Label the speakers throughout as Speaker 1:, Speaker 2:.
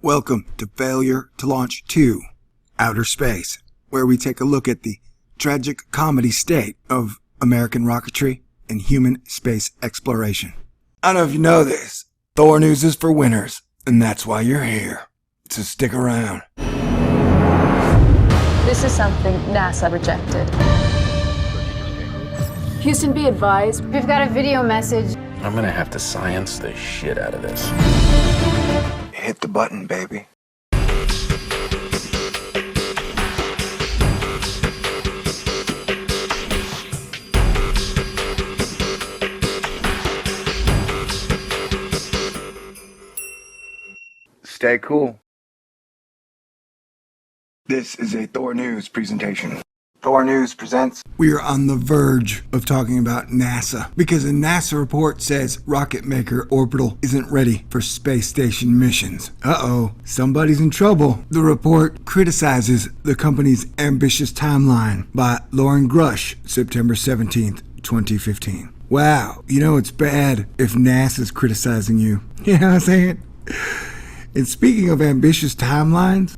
Speaker 1: Welcome to Failure to Launch 2, Outer Space, where we take a look at the tragic comedy state of American rocketry and human space exploration. I don't know if you know this, Thor news is for winners, and that's why you're here. So stick around.
Speaker 2: This is something NASA rejected.
Speaker 3: Houston, be advised.
Speaker 4: We've got a video message.
Speaker 5: I'm gonna have to science the shit out of this.
Speaker 1: Hit the button, baby. Stay cool. This is a Thor News presentation. Thor News presents. We are on the verge of talking about NASA because a NASA report says rocket maker Orbital isn't ready for space station missions. Uh-oh, somebody's in trouble. The report criticizes the company's ambitious timeline by Lauren Grush, September 17th, 2015. Wow, you know it's bad if NASA's criticizing you. You know what I'm saying? And speaking of ambitious timelines,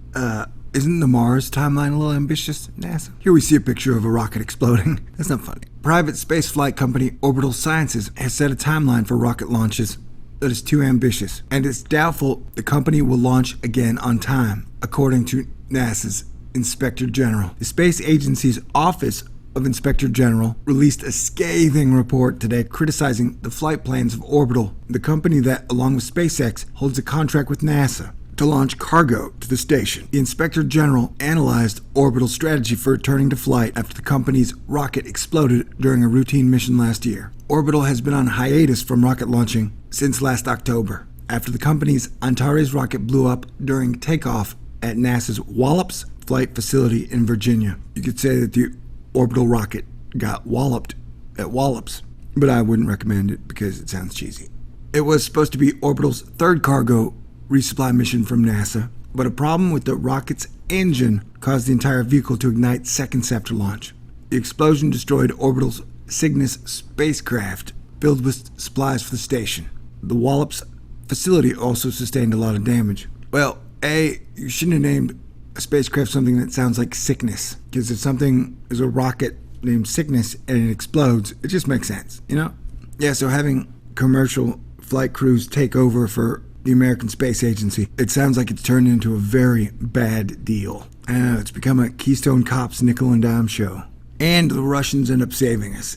Speaker 1: isn't the Mars timeline a little ambitious, NASA? Here we see a picture of a rocket exploding. That's not funny. Private spaceflight company Orbital Sciences has set a timeline for rocket launches that is too ambitious, and it's doubtful the company will launch again on time, according to NASA's Inspector General. The space agency's Office of Inspector General released a scathing report today criticizing the flight plans of Orbital, the company that, along with SpaceX, holds a contract with NASA to launch cargo to the station. The Inspector General analyzed Orbital's strategy for returning to flight after the company's rocket exploded during a routine mission last year. Orbital has been on hiatus from rocket launching since last October, after the company's Antares rocket blew up during takeoff at NASA's Wallops flight facility in Virginia. You could say that the Orbital rocket got walloped at Wallops, but I wouldn't recommend it because it sounds cheesy. It was supposed to be Orbital's third cargo resupply mission from NASA, but a problem with the rocket's engine caused the entire vehicle to ignite seconds after launch. The explosion destroyed Orbital's Cygnus spacecraft filled with supplies for the station. The Wallops facility also sustained a lot of damage. Well, you shouldn't have named a spacecraft something that sounds like sickness, because if something is a rocket named Cygnus and it explodes, it just makes sense, you know? Yeah, so having commercial flight crews take over for the American Space Agency, it sounds like it's turned into a very bad deal. I don't know, it's become a Keystone Cops nickel and dime show. And the Russians end up saving us.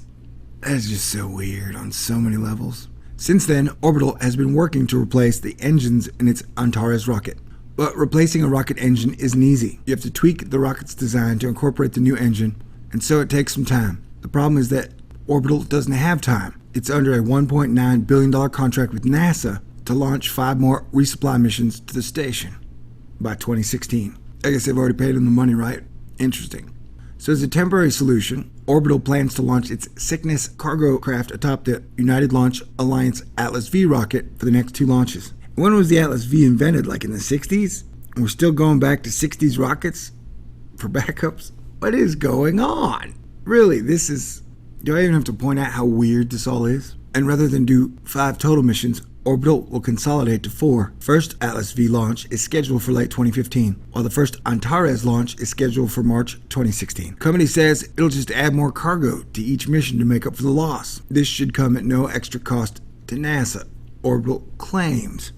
Speaker 1: That's just so weird on so many levels. Since then, Orbital has been working to replace the engines in its Antares rocket. But replacing a rocket engine isn't easy. You have to tweak the rocket's design to incorporate the new engine, and so it takes some time. The problem is that Orbital doesn't have time. It's under a $1.9 billion contract with NASA to launch 5 more resupply missions to the station by 2016. I guess they've already paid them the money, right? Interesting. So as a temporary solution, Orbital plans to launch its Cygnus cargo craft atop the United Launch Alliance Atlas V rocket for the next 2 launches. When was the Atlas V invented? Like in the 60s? And we're still going back to 60s rockets for backups? What is going on? Really, do I even have to point out how weird this all is? And rather than do 5 total missions, Orbital will consolidate to 4. First Atlas V launch is scheduled for late 2015, while the first Antares launch is scheduled for March 2016. The company says it'll just add more cargo to each mission to make up for the loss. This should come at no extra cost to NASA, Orbital claims.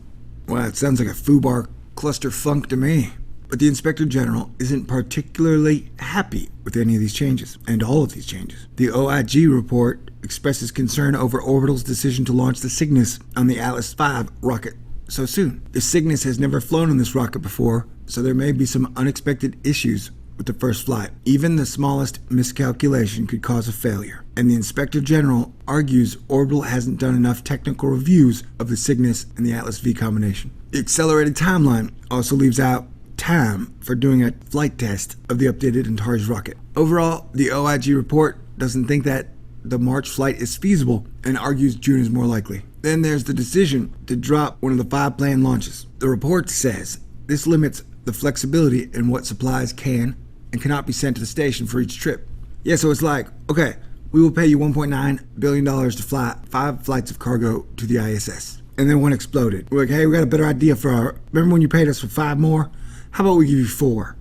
Speaker 1: Well, it sounds like a FUBAR clusterfunk to me. But the Inspector General isn't particularly happy with any of these changes, and all of these changes. The OIG report expresses concern over Orbital's decision to launch the Cygnus on the Atlas V rocket so soon. The Cygnus has never flown on this rocket before, so there may be some unexpected issues with the first flight. Even the smallest miscalculation could cause a failure. And the Inspector General argues Orbital hasn't done enough technical reviews of the Cygnus and the Atlas V combination. The accelerated timeline also leaves out time for doing a flight test of the updated Antares rocket. Overall, the OIG report doesn't think that the March flight is feasible and argues June is more likely. Then there's the decision to drop one of the 5 planned launches. The report says this limits the flexibility in what supplies can and cannot be sent to the station for each trip. Yeah, so it's like, okay, we will pay you $1.9 billion to fly 5 flights of cargo to the ISS. and then one exploded. We're like, hey, we got a better idea for our... Remember when you paid us for 5 more? How about we give you 4?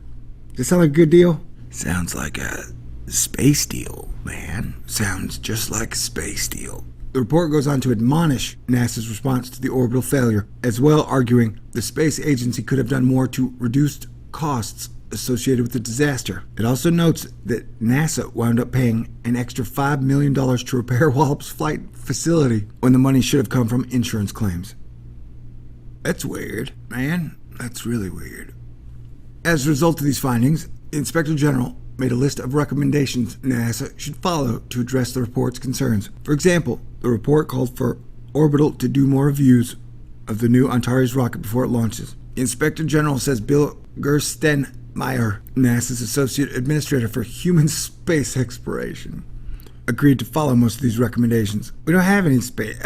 Speaker 1: Does that sound like a good deal? Sounds like a space deal, man. Sounds just like a space deal. The report goes on to admonish NASA's response to the orbital failure, as well arguing the space agency could have done more to reduce costs associated with the disaster. It also notes that NASA wound up paying an extra $5 million to repair Wallops Flight Facility when the money should have come from insurance claims. That's weird, man. That's really weird. As a result of these findings, the Inspector General made a list of recommendations NASA should follow to address the report's concerns. For example, the report called for Orbital to do more reviews of the new Antares rocket before it launches. The Inspector General says Bill Gerstenmaier, NASA's Associate Administrator for Human Space Exploration, agreed to follow most of these recommendations. We don't have any space,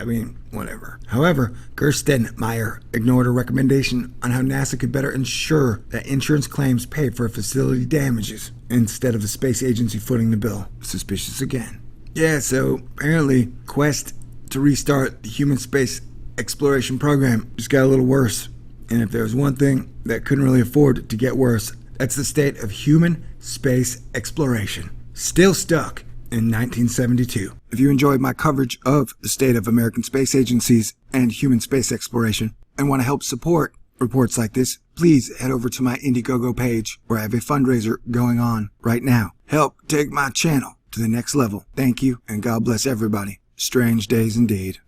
Speaker 1: whatever. However, Gerstenmaier ignored a recommendation on how NASA could better ensure that insurance claims pay for facility damages instead of the space agency footing the bill. Suspicious again. Yeah, so apparently quest to restart the human space exploration program just got a little worse. And if there was one thing that couldn't really afford to get worse, that's the state of human space exploration. Still stuck in 1972. If you enjoyed my coverage of the state of American space agencies and human space exploration and want to help support reports like this, please head over to my Indiegogo page where I have a fundraiser going on right now. Help take my channel to the next level. Thank you, and God bless everybody. Strange days indeed.